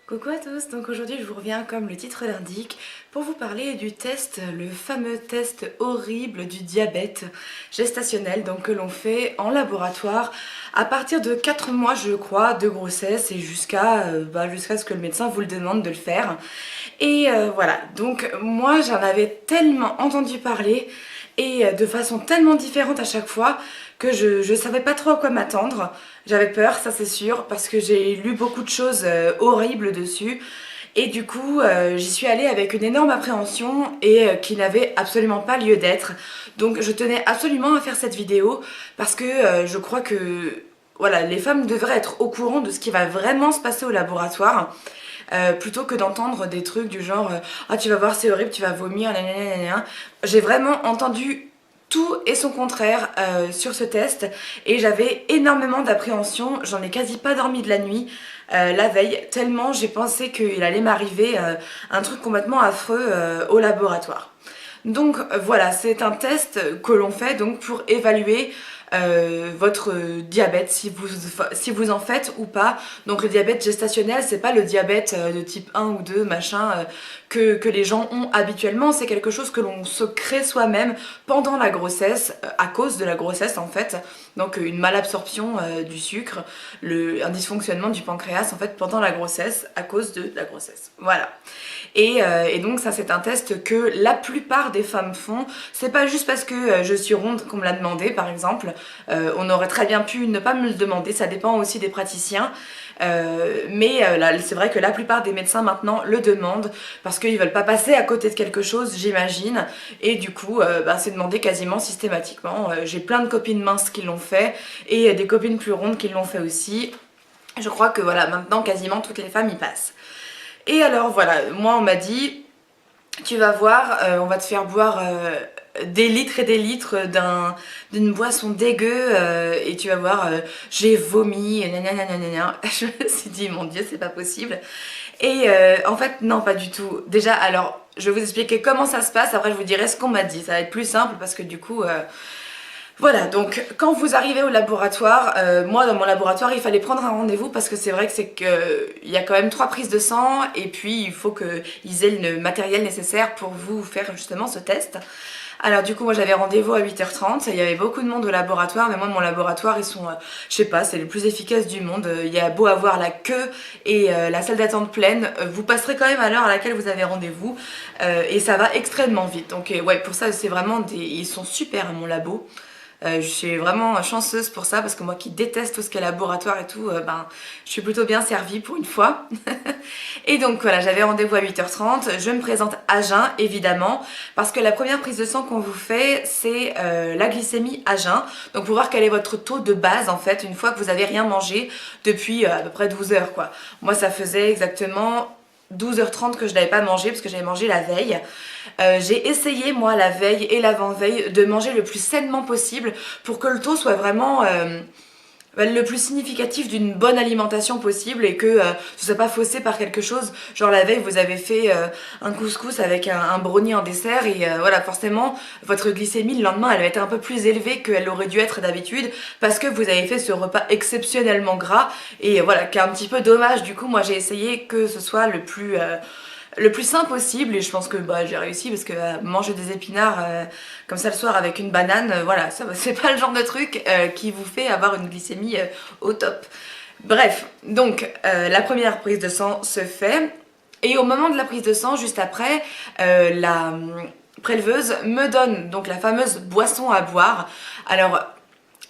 Coucou à tous, donc aujourd'hui je vous reviens comme le titre l'indique pour vous parler du test, le fameux test horrible du diabète gestationnel donc que l'on fait en laboratoire à partir de 4 mois je crois de grossesse et jusqu'à ce que le médecin vous le demande de le faire. Et voilà, donc moi j'en avais tellement entendu parler et de façon tellement différente à chaque fois que je savais pas trop à quoi m'attendre. J'avais peur, ça c'est sûr, parce que j'ai lu beaucoup de choses horribles dessus. Et du coup, j'y suis allée avec une énorme appréhension et qui n'avait absolument pas lieu d'être. Donc je tenais absolument à faire cette vidéo parce que je crois que voilà, les femmes devraient être au courant de ce qui va vraiment se passer au laboratoire. Plutôt que d'entendre des trucs du genre ah tu vas voir c'est horrible, tu vas vomir, nanana. J'ai vraiment entendu tout et son contraire sur ce test et j'avais énormément d'appréhension, j'en ai quasi pas dormi de la nuit la veille, tellement j'ai pensé qu'il allait m'arriver un truc complètement affreux au laboratoire. Donc voilà, c'est un test que l'on fait donc pour évaluer votre diabète, si vous en faites ou pas. Donc le diabète gestationnel, c'est pas le diabète de type 1 ou 2, machin, que les gens ont habituellement. C'est quelque chose que l'on se crée soi-même pendant la grossesse, à cause de la grossesse en fait. Donc une malabsorption du sucre, un dysfonctionnement du pancréas en fait pendant la grossesse, à cause de la grossesse. Voilà. Et donc ça c'est un test que la plupart des femmes font. C'est pas juste parce que je suis ronde qu'on me l'a demandé par exemple. On aurait très bien pu ne pas me le demander, ça dépend aussi des praticiens. Là, c'est vrai que la plupart des médecins maintenant le demandent parce qu'ils veulent pas passer à côté de quelque chose, j'imagine. Et du coup, c'est demandé quasiment systématiquement. J'ai plein de copines minces qui l'ont fait et des copines plus rondes qui l'ont fait aussi. Je crois que voilà, maintenant quasiment toutes les femmes y passent. Et alors voilà, moi on m'a dit, tu vas voir, on va te faire boire des litres et des litres d'une boisson dégueu et tu vas voir, j'ai vomi, nanana. Je me suis dit, mon Dieu, c'est pas possible. Et en fait, non, pas du tout. Déjà, alors, je vais vous expliquer comment ça se passe, après je vous dirai ce qu'on m'a dit. Ça va être plus simple parce que du coup... Voilà, donc quand vous arrivez au laboratoire, moi dans mon laboratoire il fallait prendre un rendez-vous parce que c'est vrai que il y a quand même 3 prises de sang et puis il faut qu'ils aient le matériel nécessaire pour vous faire justement ce test. Alors du coup moi j'avais rendez-vous à 8h30, il y avait beaucoup de monde au laboratoire, mais moi mon laboratoire ils sont, je sais pas, c'est le plus efficace du monde, il y a beau avoir la queue et la salle d'attente pleine, vous passerez quand même à l'heure à laquelle vous avez rendez-vous et ça va extrêmement vite. Donc ouais, pour ça c'est vraiment ils sont super à mon labo. Je suis vraiment chanceuse pour ça parce que moi qui déteste tout ce qui est laboratoire et tout, je suis plutôt bien servie pour une fois. Et donc voilà, j'avais rendez-vous à 8h30, je me présente à jeun évidemment parce que la première prise de sang qu'on vous fait c'est la glycémie à jeun. Donc pour voir quel est votre taux de base en fait une fois que vous avez rien mangé depuis à peu près 12 heures quoi. Moi ça faisait exactement 12h30 que je n'avais pas mangé parce que j'avais mangé la veille. J'ai essayé moi la veille et l'avant-veille de manger le plus sainement possible pour que le taux soit vraiment le plus significatif d'une bonne alimentation possible et que ce soit pas faussé par quelque chose. Genre la veille vous avez fait un couscous avec un brownie en dessert et voilà forcément votre glycémie le lendemain elle va être un peu plus élevée qu'elle aurait dû être d'habitude parce que vous avez fait ce repas exceptionnellement gras et voilà qui est un petit peu dommage. Du coup moi j'ai essayé que ce soit le plus sain possible et je pense que j'ai réussi parce que manger des épinards comme ça le soir avec une banane, voilà, ça c'est pas le genre de truc qui vous fait avoir une glycémie au top. Bref, donc la première prise de sang se fait et au moment de la prise de sang, juste après, la préleveuse me donne donc la fameuse boisson à boire. Alors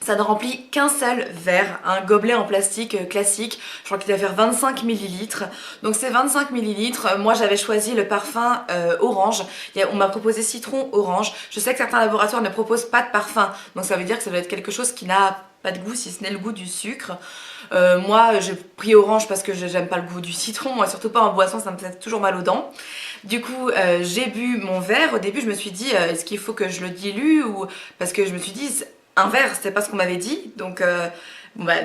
ça ne remplit qu'un seul verre, un gobelet en plastique classique, je crois qu'il doit faire 25 millilitres. Donc c'est 25 millilitres, moi j'avais choisi le parfum orange, on m'a proposé citron orange. Je sais que certains laboratoires ne proposent pas de parfum, donc ça veut dire que ça doit être quelque chose qui n'a pas de goût si ce n'est le goût du sucre. Moi j'ai pris orange parce que j'aime pas le goût du citron, moi, surtout pas en boisson, ça me fait toujours mal aux dents. Du coup j'ai bu mon verre, au début je me suis dit est-ce qu'il faut que je le dilue ou... Parce que je me suis dit un verre c'était pas ce qu'on m'avait dit donc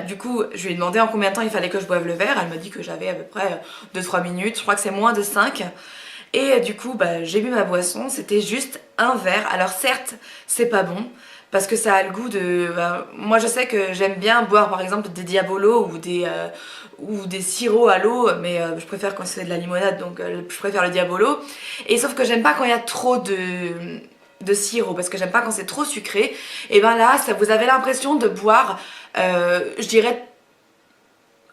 du coup je lui ai demandé en combien de temps il fallait que je boive le verre, elle m'a dit que j'avais à peu près 2-3 minutes, je crois que c'est moins de 5 et du coup j'ai bu ma boisson, c'était juste un verre. Alors certes c'est pas bon parce que ça a le goût de... moi je sais que j'aime bien boire par exemple des diabolos ou des sirops à l'eau, mais je préfère quand c'est de la limonade, donc je préfère le diabolo. Et sauf que j'aime pas quand il y a trop de sirop, parce que j'aime pas quand c'est trop sucré. Et ben là, ça, vous avez l'impression de boire, je dirais,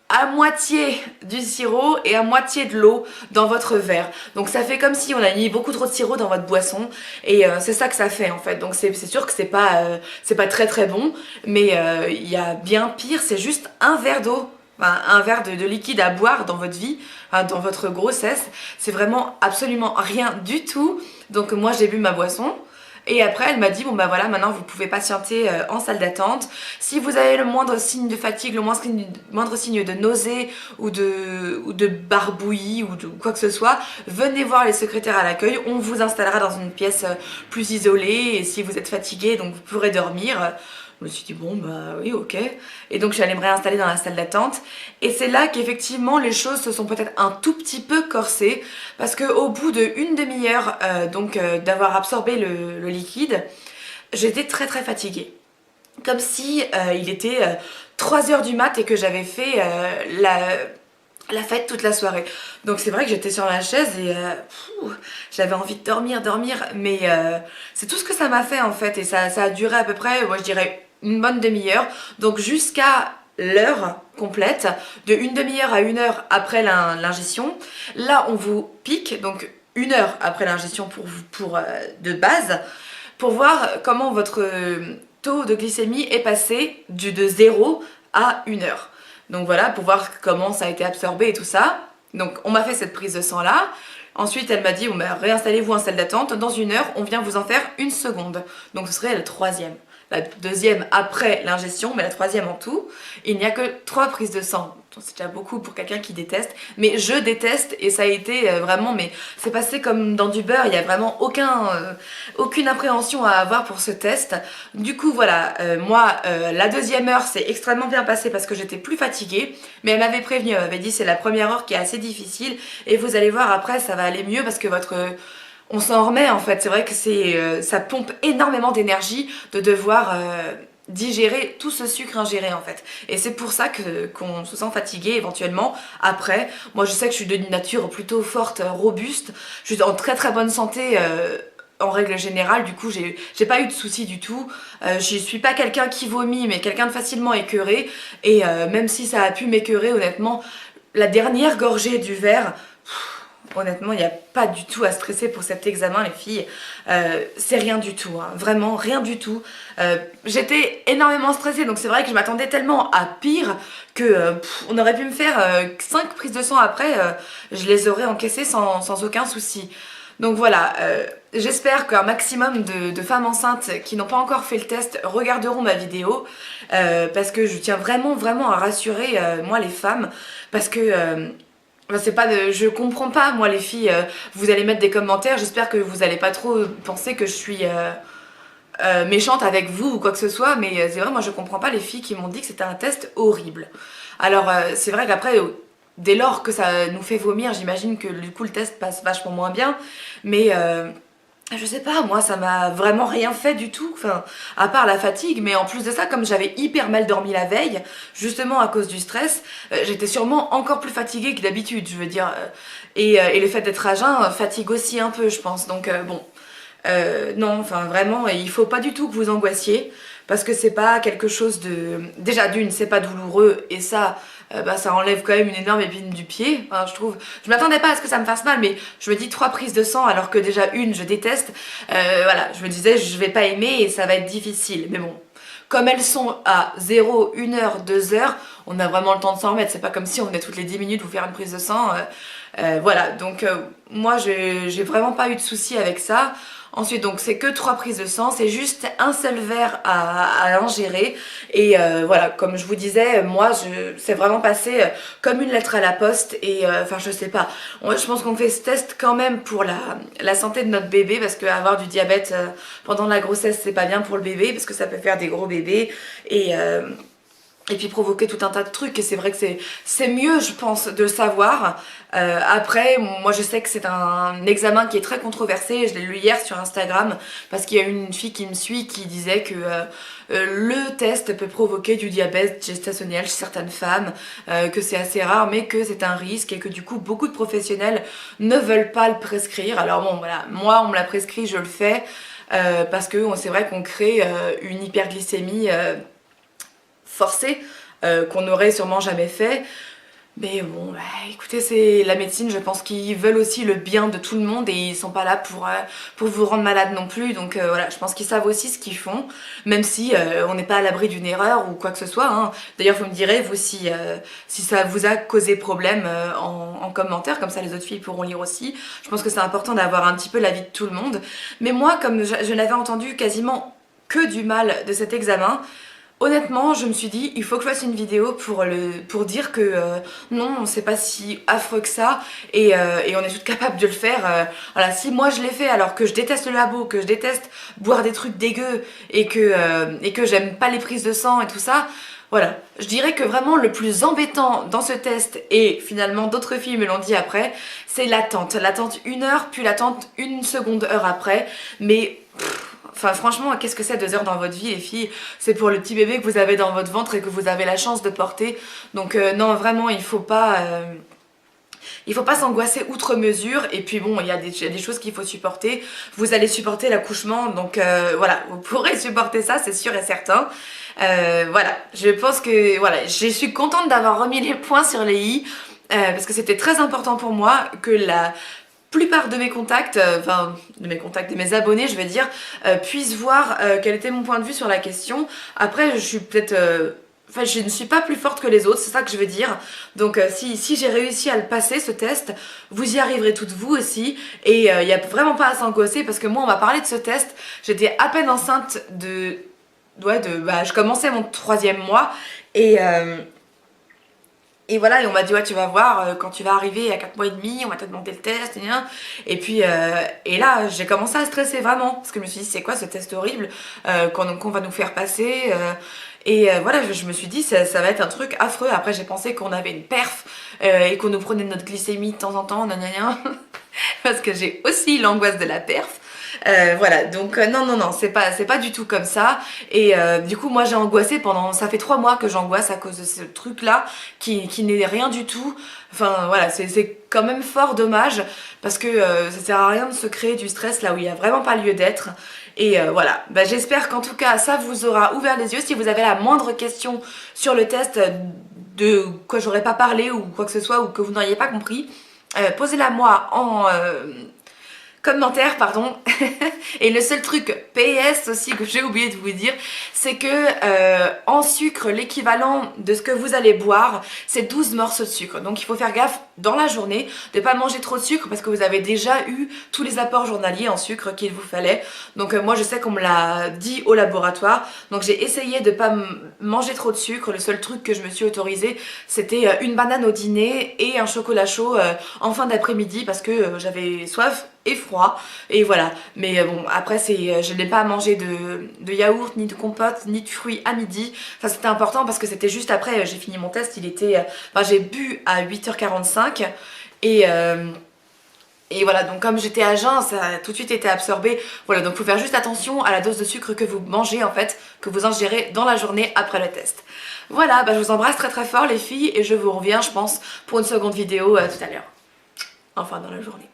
à moitié du sirop et à moitié de l'eau dans votre verre. Donc ça fait comme si on a mis beaucoup trop de sirop dans votre boisson, et c'est ça que ça fait en fait. Donc c'est sûr que c'est pas très très bon, mais il y a bien pire, c'est juste un verre d'eau. Enfin, un verre de liquide à boire dans votre vie, enfin, dans votre grossesse, c'est vraiment absolument rien du tout. Donc moi j'ai bu ma boisson. Et après, elle m'a dit, bon bah voilà, maintenant vous pouvez patienter en salle d'attente. Si vous avez le moindre signe de fatigue, le moindre signe de nausée ou de barbouillis ou de quoi que ce soit, venez voir les secrétaires à l'accueil. On vous installera dans une pièce plus isolée, et si vous êtes fatigué, donc vous pourrez dormir. Je me suis dit bon bah oui, ok. Et donc j'allais me réinstaller dans la salle d'attente. Et c'est là qu'effectivement les choses se sont peut-être un tout petit peu corsées, parce qu'au bout d'une demi-heure d'avoir absorbé le liquide, j'étais très très fatiguée. Comme si il était 3 heures du mat et que j'avais fait la fête toute la soirée. Donc c'est vrai que j'étais sur ma chaise et j'avais envie de dormir, mais c'est tout ce que ça m'a fait en fait. Et ça a duré à peu près, moi je dirais, une bonne demi-heure. Donc jusqu'à l'heure complète, de une demi-heure à 1 heure après l'ingestion. Là on vous pique, donc 1 heure après l'ingestion pour de base, pour voir comment votre taux de glycémie est passé de 0 à 1 heure. Donc voilà, pour voir comment ça a été absorbé et tout ça. Donc on m'a fait cette prise de sang là. Ensuite elle m'a dit, bon, bah, réinstallez-vous en salle d'attente. Dans 1 heure, on vient vous en faire une seconde. Donc ce serait la troisième. La deuxième après l'ingestion, mais la troisième en tout. Il n'y a que 3 prises de sang. C'est déjà beaucoup pour quelqu'un qui déteste. Mais je déteste, et ça a été vraiment... Mais c'est passé comme dans du beurre. Il n'y a vraiment aucune appréhension à avoir pour ce test. Du coup, voilà. La deuxième heure s'est extrêmement bien passée parce que j'étais plus fatiguée. Mais elle m'avait prévenu. Elle m'avait dit, c'est la première heure qui est assez difficile. Et vous allez voir, après, ça va aller mieux parce que on s'en remet en fait. C'est vrai que ça pompe énormément d'énergie de devoir digérer tout ce sucre ingéré en fait. Et c'est pour ça qu'on se sent fatigué éventuellement après. Moi je sais que je suis d'une nature plutôt forte, robuste. Je suis en très très bonne santé en règle générale. Du coup j'ai pas eu de soucis du tout. Je suis pas quelqu'un qui vomit, mais quelqu'un de facilement écœuré. Et même si ça a pu m'écœurer, honnêtement, la dernière gorgée du verre... Honnêtement, il n'y a pas du tout à stresser pour cet examen, les filles. C'est rien du tout, hein. Vraiment rien du tout. J'étais énormément stressée, donc c'est vrai que je m'attendais tellement à pire que on aurait pu me faire 5 prises de sang après, je les aurais encaissées sans aucun souci. Donc voilà, j'espère qu'un maximum de femmes enceintes qui n'ont pas encore fait le test regarderont ma vidéo, parce que je tiens vraiment à rassurer moi les femmes, parce que... je comprends pas, moi les filles, vous allez mettre des commentaires, j'espère que vous allez pas trop penser que je suis méchante avec vous ou quoi que ce soit, mais c'est vrai, moi je comprends pas les filles qui m'ont dit que c'était un test horrible. Alors c'est vrai qu'après, dès lors que ça nous fait vomir, j'imagine que du coup le test passe vachement moins bien, mais je sais pas, moi ça m'a vraiment rien fait du tout, enfin, à part la fatigue, mais en plus de ça, comme j'avais hyper mal dormi la veille, justement à cause du stress, j'étais sûrement encore plus fatiguée que d'habitude, je veux dire, et le fait d'être à jeun fatigue aussi un peu, je pense, donc bon, non, enfin vraiment, il faut pas du tout que vous angoissiez, parce que c'est pas quelque chose de... Déjà d'une, c'est pas douloureux, et ça... ça enlève quand même une énorme épine du pied, enfin, je trouve. Je m'attendais pas à ce que ça me fasse mal, mais je me dis 3 prises de sang alors que déjà une je déteste. Voilà, je me disais je vais pas aimer et ça va être difficile. Mais bon, comme elles sont à 0, 1 heure, 2 heures, on a vraiment le temps de s'en remettre. C'est pas comme si on venait toutes les 10 minutes vous faire une prise de sang. Voilà, donc moi j'ai vraiment pas eu de soucis avec ça. Ensuite, donc c'est que 3 prises de sang, c'est juste un seul verre à ingérer. Et voilà, comme je vous disais, moi c'est vraiment passé comme une lettre à la poste. Et enfin, je sais pas, je pense qu'on fait ce test quand même pour la santé de notre bébé, parce qu'avoir du diabète pendant la grossesse, c'est pas bien pour le bébé, parce que ça peut faire des gros bébés. Et et puis provoquer tout un tas de trucs, et c'est vrai que c'est mieux, je pense, de le savoir. Après, moi je sais que c'est un examen qui est très controversé, je l'ai lu hier sur Instagram, parce qu'il y a une fille qui me suit qui disait que le test peut provoquer du diabète gestationnel chez certaines femmes, que c'est assez rare, mais que c'est un risque, et que du coup beaucoup de professionnels ne veulent pas le prescrire. Alors bon, voilà, moi on me l'a prescrit, je le fais, parce que c'est vrai qu'on crée une hyperglycémie forcée, qu'on n'aurait sûrement jamais fait. Mais bon, bah, écoutez, c'est la médecine, je pense qu'ils veulent aussi le bien de tout le monde, et ils sont pas là pour vous rendre malade non plus. Donc voilà, je pense qu'ils savent aussi ce qu'ils font, même si on n'est pas à l'abri d'une erreur ou quoi que ce soit, hein. D'ailleurs, vous me direz, vous, si ça vous a causé problème en commentaire, comme ça les autres filles pourront lire aussi. Je pense que c'est important d'avoir un petit peu l'avis de tout le monde. Mais moi, comme je n'avais entendu quasiment que du mal de cet examen, honnêtement, je me suis dit, il faut que je fasse une vidéo pour dire que non, c'est pas si affreux que ça, et on est toutes capables de le faire. Voilà, si moi je l'ai fait alors que je déteste le labo, que je déteste boire des trucs dégueux, et que j'aime pas les prises de sang et tout ça, voilà. Je dirais que vraiment le plus embêtant dans ce test, et finalement d'autres filles me l'ont dit après, c'est l'attente. L'attente 1 heure, puis l'attente 1 seconde heure après, mais... Enfin franchement, qu'est-ce que c'est 2 heures dans votre vie les filles? C'est pour le petit bébé que vous avez dans votre ventre et que vous avez la chance de porter. Donc non, vraiment, il faut pas s'angoisser outre mesure. Et puis bon, il y a des choses qu'il faut supporter. Vous allez supporter l'accouchement, donc voilà, vous pourrez supporter ça, c'est sûr et certain. Voilà, je pense que voilà, je suis contente d'avoir remis les points sur les i, parce que c'était très important pour moi que la plupart de mes contacts, de mes abonnés, je veux dire, puissent voir quel était mon point de vue sur la question. Après, je suis peut-être... Enfin, je ne suis pas plus forte que les autres, c'est ça que je veux dire. Donc si j'ai réussi à le passer, ce test, vous y arriverez toutes vous aussi. Et il n'y a vraiment pas à s'angoisser, parce que moi, on m'a parlé de ce test, j'étais à peine enceinte de... Ouais, je commençais mon 3e mois, et voilà, et on m'a dit, ouais, tu vas voir, quand tu vas arriver à 4 mois et demi, on va te demander le test, et puis, et là, j'ai commencé à stresser vraiment, parce que je me suis dit, c'est quoi ce test horrible qu'on va nous faire passer, voilà, je me suis dit, ça va être un truc affreux. Après, j'ai pensé qu'on avait une perf, et qu'on nous prenait notre glycémie de temps en temps, parce que j'ai aussi l'angoisse de la perf. Voilà, donc non, c'est pas du tout comme ça. Et du coup, moi j'ai angoissé ça fait 3 mois que j'angoisse à cause de ce truc là qui n'est rien du tout. Enfin voilà, c'est quand même fort dommage, parce que ça sert à rien de se créer du stress là où il n'y a vraiment pas lieu d'être. Et voilà, j'espère qu'en tout cas ça vous aura ouvert les yeux. Si vous avez la moindre question sur le test, de quoi j'aurais pas parlé ou quoi que ce soit, ou que vous n'auriez pas compris, posez-la moi en commentaire, pardon. Et le seul truc PS aussi que j'ai oublié de vous dire, c'est que en sucre, l'équivalent de ce que vous allez boire, c'est 12 morceaux de sucre. Donc il faut faire gaffe dans la journée de pas manger trop de sucre, parce que vous avez déjà eu tous les apports journaliers en sucre qu'il vous fallait. Donc moi je sais qu'on me l'a dit au laboratoire, donc j'ai essayé de pas manger trop de sucre. Le seul truc que je me suis autorisé, c'était une banane au dîner et un chocolat chaud en fin d'après-midi, parce que j'avais soif et froid, et voilà. Mais bon, après je n'ai pas mangé de yaourt, ni de compote, ni de fruits à midi. Ça c'était important, parce que c'était juste après, j'ai fini mon test, j'ai bu à 8h45, et voilà, donc comme j'étais à jeun, ça a tout de suite été absorbé. Voilà, donc faut faire juste attention à la dose de sucre que vous mangez, en fait, que vous ingérez dans la journée après le test. Voilà, je vous embrasse très très fort les filles, et je vous reviens, je pense, pour une seconde vidéo tout à l'heure. Enfin, dans la journée.